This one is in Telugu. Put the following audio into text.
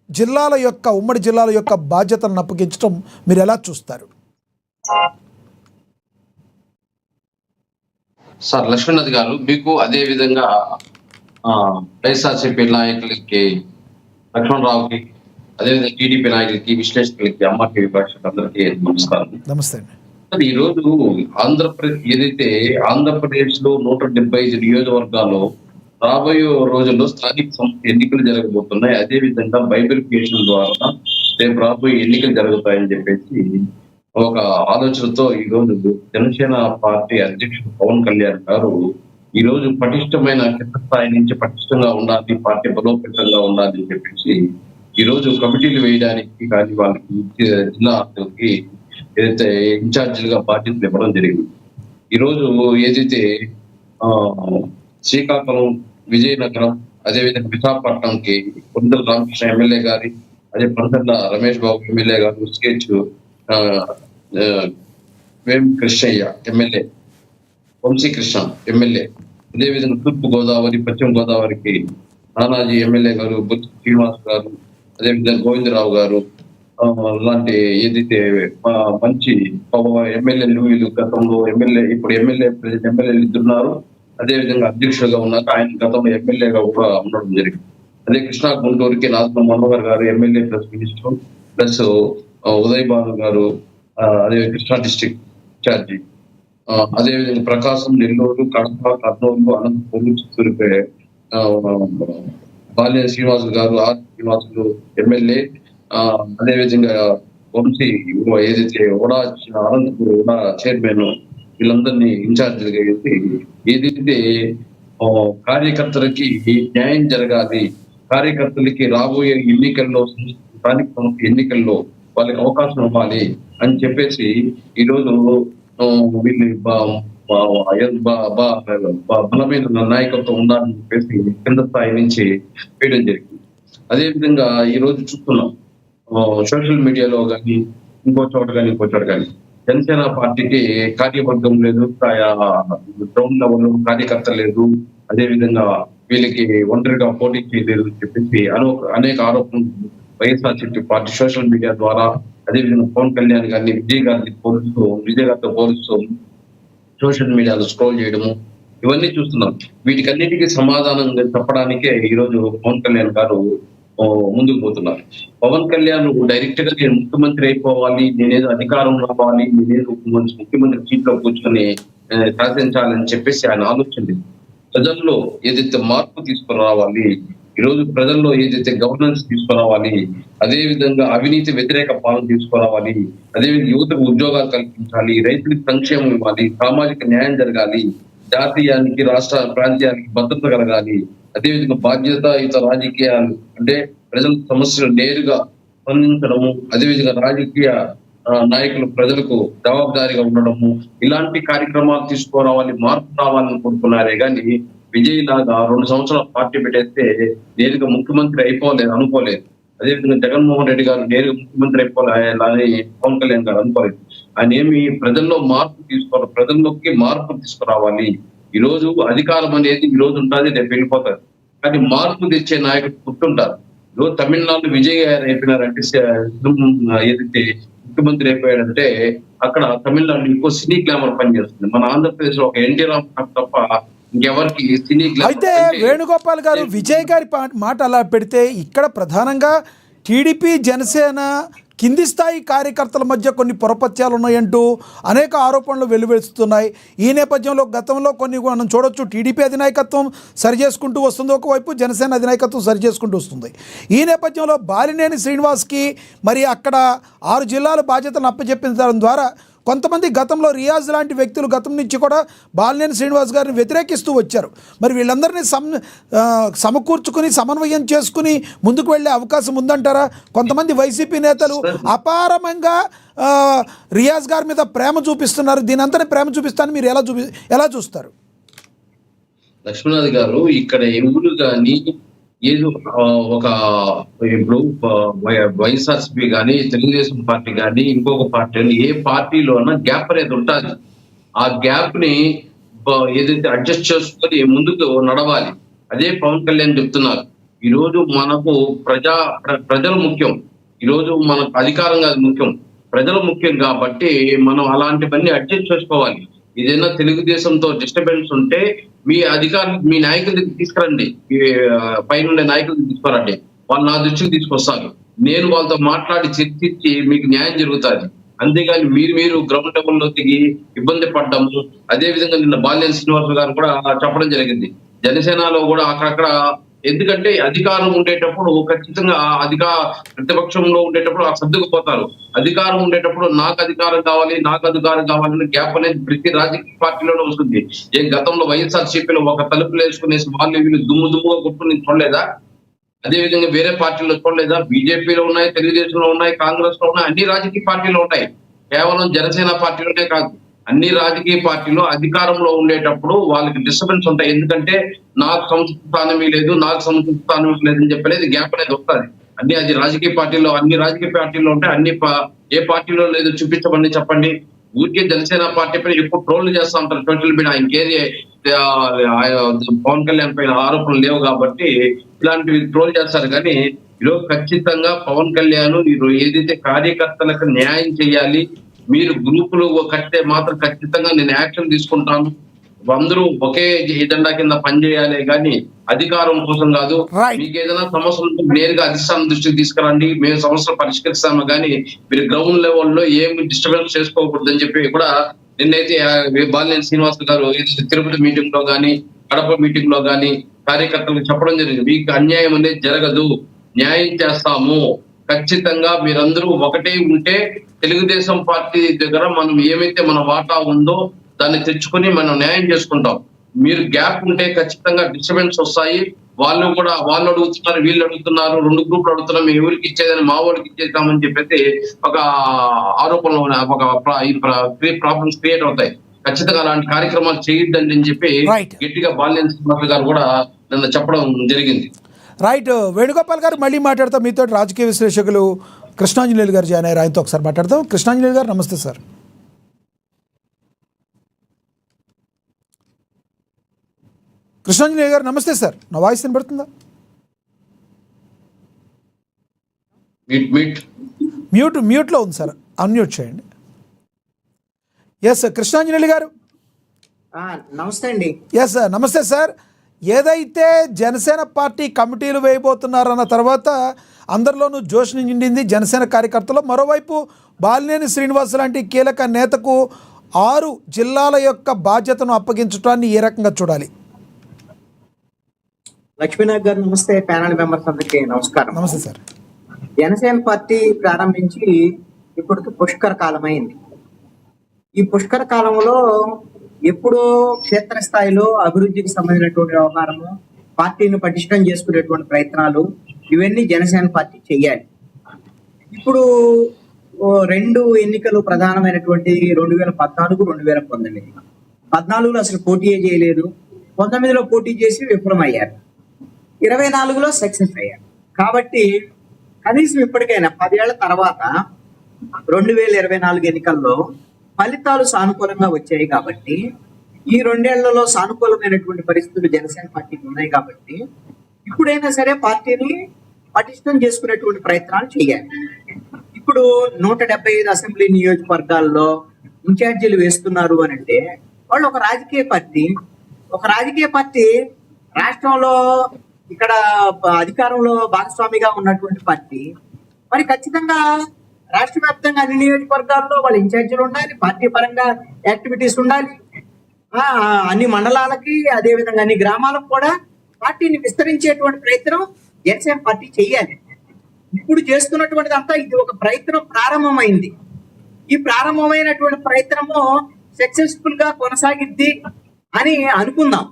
జిల్లాల యొక్క ఉమ్మడి జిల్లాల యొక్క బాధ్యతలను అప్పగించడం మీరు ఎలా చూస్తారు? సార్ లక్ష్మీనాథ్ గారు, మీకు అదే విధంగా వైఎస్ఆర్సీపీ నాయకులకి లక్ష్మణరావుకి, అదేవిధంగా టీడీపీ నాయకులకి, విశ్లేషకులకి, అమ్మకి విపక్షకులందరికీ నమస్కారం. నమస్తే అండి. ఈ రోజు ఏదైతే ఆంధ్రప్రదేశ్ లో 175 నియోజకవర్గాల్లో రాబోయే రోజుల్లో స్థానిక సంస్థ ఎన్నికలు జరగబోతున్నాయి. అదే విధంగా బైబిలిఫికేషన్ ద్వారా రేపు రాబోయే ఎన్నికలు జరుగుతాయని చెప్పేసి ఒక ఆలోచనతో ఈ రోజు జనసేన పార్టీ అధ్యక్షుడు పవన్ కళ్యాణ్ గారు ఈ రోజు పటిష్టమైన కింద స్థాయి నుంచి పటిష్టంగా ఉండాలి, పార్టీ బలోపేతంగా ఉండాలి అని చెప్పేసి ఈ రోజు కమిటీలు వేయడానికి కానీ వాళ్ళకి జిల్లాకి ఏదైతే ఇన్ఛార్జీలుగా బాధ్యతలు ఇవ్వడం జరిగింది. ఈ రోజు ఏదైతే శ్రీకాకుళం, విజయనగరం, అదేవిధంగా విశాఖపట్నంకి కొండల రామకృష్ణ ఎమ్మెల్యే గారి, అదే పంతర్ల రమేష్ బాబు ఎమ్మెల్యే గారు, స్కేచ్ వేం కృష్ణయ్య ఎమ్మెల్యే, వంశీకృష్ణ ఎమ్మెల్యే, అదేవిధంగా తూర్పు గోదావరి, పశ్చిమ గోదావరికి నానాజీ ఎమ్మెల్యే గారు, బుద్ధ శ్రీనివాస్ గారు, అదేవిధంగా గోవిందరావు గారు లాంటి ఏదైతే మంచి ఎమ్మెల్యేలు వీళ్ళు గతంలో ఇప్పుడు ఎమ్మెల్యేలు ఇద్దరున్నారు. అదేవిధంగా అధ్యక్షులుగా ఉన్నారు. ఆయన గతంలో ఎమ్మెల్యేగా కూడా ఉండడం జరిగింది. అదే కృష్ణా గుంటూరుకి నాజర్ మనోహర్ గారు MLA plus minister plus Uday Bhanu గారు అదే కృష్ణా డిస్ట్రిక్ట్ ఇన్ఛార్జి, అదేవిధంగా ప్రకాశం, నెల్లూరు, కడప, కర్నూలు, అనంతపురం, చిత్తూరుపై బాల్య శ్రీనివాసులు గారు, ఆర్ శ్రీనివాసులు ఎమ్మెల్యే, అదేవిధంగా వంశీ ఏదైతే అనంతపురం ఉడా చైర్మన్ వీళ్ళందరినీ ఇన్ఛార్జీలుగా వేసి ఏదైతే కార్యకర్తలకి న్యాయం జరగాలి, కార్యకర్తలకి రాబోయే ఎన్నికల్లో స్థానిక సంస్థ ఎన్నికల్లో వాళ్ళకి అవకాశం ఇవ్వాలి అని చెప్పేసి ఈరోజు వీళ్ళు బలమైన నాయకత్వం ఉండాలని చెప్పేసి కింద స్థాయి నుంచి వేయడం జరిగింది. అదేవిధంగా ఈ రోజు చూస్తున్నాం సోషల్ మీడియాలో కానీ ఇంకో చోట కానీ జనసేన పార్టీకి కార్యవర్గం లేదు, గ్రౌండ్ లెవెల్ కార్యకర్త లేదు, అదేవిధంగా వీళ్ళకి ఒంటరిగా పోటీ చేయలేదు అని చెప్పేసి అనేక ఆరోపణలు వైఎస్ఆర్సీపీ పార్టీ సోషల్ మీడియా ద్వారా, అదేవిధంగా పవన్ కళ్యాణ్ గారిని విజయ్ గారితో పోలుస్తూ సోషల్ మీడియాలో స్క్రోల్ చేయడము ఇవన్నీ చూస్తున్నాం. వీటికన్నిటికీ సమాధానం చెప్పడానికే ఈరోజు పవన్ కళ్యాణ్ గారు ముందుకు పోతున్నారు. పవన్ కళ్యాణ్ డైరెక్ట్ గా నేను ముఖ్యమంత్రి అయిపోవాలి, నేనేదో అధికారం రావాలి, నేనేదో ముఖ్యమంత్రి సీట్లో కూర్చొని శాసించాలని చెప్పేసి ఆయన ఆలోచన. ప్రజల్లో ఏదైతే మార్పు తీసుకురావాలి, ఈరోజు ప్రజల్లో ఏదైతే గవర్నెన్స్ తీసుకురావాలి, అదే విధంగా అవినీతి వ్యతిరేక పాలన తీసుకురావాలి, అదేవిధంగా యువతకు ఉద్యోగాలు కల్పించాలి, రైతులకు సంక్షేమం ఇవ్వాలి, సామాజిక న్యాయం జరగాలి, జాతీయానికి రాష్ట్ర ప్రాంతీయానికి భద్రత కలగాలి, అదేవిధంగా బాధ్యతాయుత రాజకీయాలు అంటే ప్రజల సమస్యలు నేరుగా స్పందించడము, అదేవిధంగా రాజకీయ నాయకులు ప్రజలకు జవాబుదారీగా ఉండడము, ఇలాంటి కార్యక్రమాలు తీసుకురావాలి, మార్పు రావాలని కోరుకున్నారే కానీ విజయ్ లాగా 2 సంవత్సరాలు పార్టీ పెట్టేస్తే నేరుగా ముఖ్యమంత్రి అనుకోలేదు. అదేవిధంగా జగన్మోహన్ రెడ్డి గారు నేరుగా ముఖ్యమంత్రి అయిపోవాలని పవన్ కళ్యాణ్ గారు అనుకోలేదు. ఆయన ఏమి ప్రజల్లోకి మార్పు తీసుకురావాలి. ఈ రోజు అధికారం అనేది ఈ రోజు ఉంటుంది, రేపు వెళ్ళిపోతారు. కానీ మార్పు తెచ్చే నాయకుడు గుర్తుంటారు. ఈరోజు తమిళనాడు విజయ్ గారు అయిపోయినారంటే ఏదైతే ముఖ్యమంత్రి అయిపోయాడంటే అక్కడ తమిళనాడు ఇంకో సినీ గ్లామర్ పనిచేస్తుంది. మన ఆంధ్రప్రదేశ్ లో ఒక ఎన్టీ రామారావు తప్ప ఇంకెవరికి సినీ గ్లామర్. అయితే వేణుగోపాల్ గారు విజయ్ గారి మాట అలా పెడితే ఇక్కడ ప్రధానంగా టీడీపీ, జనసేన కింది స్థాయి కార్యకర్తల మధ్య కొన్ని పొరపత్యాలు ఉన్నాయంటూ అనేక ఆరోపణలు వెలువెలుస్తున్నాయి. ఈ నేపథ్యంలో గతంలో కొన్ని మనం చూడొచ్చు, టీడీపీ అధినాయకత్వం సరి చేసుకుంటూ వస్తుంది, ఒకవైపు జనసేన అధినాయకత్వం సరి చేసుకుంటూ వస్తుంది. ఈ నేపథ్యంలో బాలినేని శ్రీనివాస్కి మరి అక్కడ 6 జిల్లాల బాధ్యతలను అప్పచెప్పించడం ద్వారా కొంతమంది గతంలో రియాజ్ లాంటి వ్యక్తులు గతం నుంచి కూడా బాలినేని శ్రీనివాస్ గారిని వ్యతిరేకిస్తూ వచ్చారు. మరి వీళ్ళందరినీ సమకూర్చుకుని సమన్వయం చేసుకుని ముందుకు వెళ్ళే అవకాశం ఉందంటారా? కొంతమంది వైసీపీ నేతలు అపారమంగా రియాజ్ గారి మీద ప్రేమ చూపిస్తున్నారు. దీని అంతా ప్రేమ చూపిస్తాను మీరు ఎలా చూస్తారు? లక్ష్మీనాథ్ గారు, ఇక్కడ ఎవరు కానీ ఏదో ఒక ఇప్పుడు వైఎస్ఆర్సీపీ కానీ, తెలుగుదేశం పార్టీ కానీ, ఇంకొక పార్టీ కానీ, ఏ పార్టీలోనా గ్యాప్ అనేది ఉంటుంది. ఆ గ్యాప్ ని ఏదైతే అడ్జస్ట్ చేసుకొని ముందుకు నడవాలి. అదే పవన్ కళ్యాణ్ చెప్తున్నారు. ఈ రోజు మనకు ప్రజలు ముఖ్యం. ఈ రోజు మనకు అధికారం కాదు ముఖ్యం, ప్రజలు ముఖ్యం. కాబట్టి మనం అలాంటివన్నీ అడ్జస్ట్ చేసుకోవాలి. ఏదైనా తెలుగుదేశంతో డిస్టర్బెన్స్ ఉంటే మీ అధికారులు, మీ నాయకుల దగ్గర తీసుకురండి, పైన నాయకులు తీసుకురండి, వాళ్ళు నా దృష్టికి తీసుకొస్తారు. నేను వాళ్ళతో మాట్లాడి చర్చించి మీకు న్యాయం జరుగుతుంది. అంతేగాని మీరు గ్రౌండ్ లెవెల్లో దిగి ఇబ్బంది పడ్డాము. అదే విధంగా నిన్న బాలినేని శ్రీనివాసరావు గారు కూడా చెప్పడం జరిగింది. జనసేనలో కూడా అక్కడక్కడ, ఎందుకంటే అధికారం ఉండేటప్పుడు ఖచ్చితంగా ప్రతిపక్షంలో ఉండేటప్పుడు సర్దుకుపోతారు. అధికారం ఉండేటప్పుడు నాకు అధికారం కావాలని గ్యాప్ అనేది ప్రతి రాజకీయ పార్టీలోనే వస్తుంది. గతంలో వైఎస్ఆర్సీపీలో ఒక తలుపులు వేసుకునేసి వాళ్ళు వీళ్ళు దుమ్ముగా కొట్టుకుని చూడలేదా? అదే విధంగా వేరే పార్టీలో చూడలేదా? బీజేపీలో ఉన్నాయి, తెలుగుదేశంలో ఉన్నాయి, కాంగ్రెస్ లో ఉన్నాయి, అన్ని రాజకీయ పార్టీలు ఉంటాయి. కేవలం జనసేన పార్టీలోనే కాదు, అన్ని రాజకీయ పార్టీలు అధికారంలో ఉండేటప్పుడు వాళ్ళకి డిస్టర్బెన్స్ ఉంటాయి. ఎందుకంటే నాకు సముచిత స్థానమే లేదు, లేదని చెప్పలేదు, గ్యాప్ అనేది వస్తుంది. అది రాజకీయ పార్టీలో, అన్ని రాజకీయ పార్టీల్లో ఉంటాయి. ఏ పార్టీలో లేదు చూపించమని చెప్పండి. ఊరికే జనసేన పార్టీ పైన ఎక్కువ ట్రోల్ చేస్తా ఉంటారు సోషల్ మీడియా. ఇంకేది పవన్ కళ్యాణ్ పైన ఆరోపణలు లేవు కాబట్టి ఇలాంటివి ట్రోల్ చేస్తారు. కానీ ఈరోజు ఖచ్చితంగా పవన్ కళ్యాణ్ ఏదైతే కార్యకర్తలకు న్యాయం చేయాలి, మీరు గ్రూపులు కట్టే మాత్రం ఖచ్చితంగా నేను యాక్షన్ తీసుకుంటాను. అందరూ ఒకే ఎజెండా కింద పనిచేయాలి కానీ అధికారం కోసం కాదు. మీకు ఏదైనా సమస్యలు నేరుగా అధిష్టానం దృష్టికి తీసుకురండి, మేము సమస్యలు పరిష్కరిస్తాము. కానీ మీరు గ్రౌండ్ లెవెల్లో ఏమి డిస్టర్బెన్స్ చేసుకోకూడదు అని చెప్పి కూడా నిన్నైతే బాలినేని శ్రీనివాస్ గారు తిరుపతి మీటింగ్ లో గానీ, కడప మీటింగ్ లో గానీ కార్యకర్తలకు చెప్పడం జరిగింది. మీకు అన్యాయం అనేది జరగదు, న్యాయం చేస్తాము. ఖచ్చితంగా మీరందరూ ఒకటే ఉంటే తెలుగుదేశం పార్టీ దగ్గర మనం ఏమైతే మన వాటా ఉందో దాన్ని తెచ్చుకొని మనం న్యాయం చేసుకుంటాం. మీరు గ్యాప్ ఉంటే ఖచ్చితంగా డిస్టర్బెన్స్ వస్తాయి. వాళ్ళు అడుగుతున్నారు, వీళ్ళు అడుగుతున్నారు, 2 గ్రూపులు అడుగుతున్నారు, మేము ఎవరికి ఇచ్చేదని మా వాళ్ళకి ఇచ్చేద్దామని చెప్పేసి ఒక ఆరోపణలు, ప్రాబ్లమ్స్ క్రియేట్ అవుతాయి. ఖచ్చితంగా అలాంటి కార్యక్రమాలు చేయొద్దండి అని చెప్పి గట్టిగా బాలినేని శ్రీనివాసరావు గారు కూడా నిన్న చెప్పడం జరిగింది. రైట్. వేణుగోపాల్ గారు మళ్ళీ మాట్లాడతాం మీతో. రాజకీయ విశ్లేషకులు కృష్ణాంజనేయులు గారు జాయిన్ అయ్యారు, ఆయనతో ఒకసారి మాట్లాడతాం. కృష్ణాంజనేయులు గారు నమస్తే సార్. కృష్ణాంజనేయులు గారు నమస్తే సార్, నా వాయిస్ వినబడుతుందా? మ్యూట్లో ఉంది సార్, అన్మ్యూట్ చేయండి. ఎస్ కృష్ణాంజనేయులు గారు నమస్తే అండి. ఎస్ సార్, నమస్తే సార్. ఏదైతే జనసేన పార్టీ కమిటీలు వేయబోతున్నారన్న తర్వాత అందరిలోనూ జోష్ నిండింది జనసేన కార్యకర్తలు. మరోవైపు బాలినేని శ్రీనివాస్ లాంటి కీలక నేతకు 6 జిల్లాల యొక్క బాధ్యతను అప్పగించడాన్ని ఏ రకంగా చూడాలి? లక్ష్మీనాథ్ గారు నమస్తే. ప్యానల్ మెంబర్స్ అందరికీ నమస్కారం. నమస్తే సార్. జనసేన పార్టీ ప్రారంభించి ఇప్పటికి పుష్కర కాలమైంది. ఈ పుష్కర కాలంలో ఎప్పుడో క్షేత్రస్థాయిలో అభివృద్ధికి సంబంధించినటువంటి వ్యవహారము, పార్టీని పటిష్టం చేసుకునేటువంటి ప్రయత్నాలు, ఇవన్నీ జనసేన పార్టీ చెయ్యాలి. ఇప్పుడు 2 ఎన్నికలు ప్రధానమైనటువంటి 2014, 2019. 14లో అసలు పోటీయే చేయలేదు, 19లో పోటీ చేసి విఫలమయ్యారు, 24లో సక్సెస్ అయ్యారు. కాబట్టి కనీసం ఇప్పటికైనా 10 ఏళ్ల తర్వాత 2024 ఎన్నికల్లో ఫలితాలు సానుకూలంగా వచ్చాయి. కాబట్టి ఈ 2 ఏళ్లలో సానుకూలమైనటువంటి పరిస్థితులు జనసేన పార్టీకి ఉన్నాయి. కాబట్టి ఇప్పుడైనా సరే పార్టీని పటిష్టం చేసుకునేటువంటి ప్రయత్నాలు చేయాలి. ఇప్పుడు 175 అసెంబ్లీ నియోజకవర్గాల్లో ఇన్ఛార్జీలు వేస్తున్నారు అని అంటే వాళ్ళు ఒక రాజకీయ పార్టీ రాష్ట్రంలో ఇక్కడ అధికారంలో భాగస్వామిగా ఉన్నటువంటి పార్టీ. మరి ఖచ్చితంగా రాష్ట్ర వ్యాప్తంగా అన్ని నియోజకవర్గాల్లో వాళ్ళ ఇన్ఛార్జీలు ఉండాలి, పార్టీ పరంగా యాక్టివిటీస్ ఉండాలి. అన్ని మండలాలకి, అదే విధంగా అన్ని గ్రామాలకు కూడా పార్టీని విస్తరించేటువంటి ప్రయత్నం జనసేన పార్టీ చెయ్యాలి. ఇప్పుడు చేస్తున్నటువంటిది అంతా ఇది ఒక ప్రయత్నం ప్రారంభమైంది. ఈ ప్రారంభమైనటువంటి ప్రయత్నము సక్సెస్ఫుల్ గా కొనసాగిద్ది అని అనుకుందాం.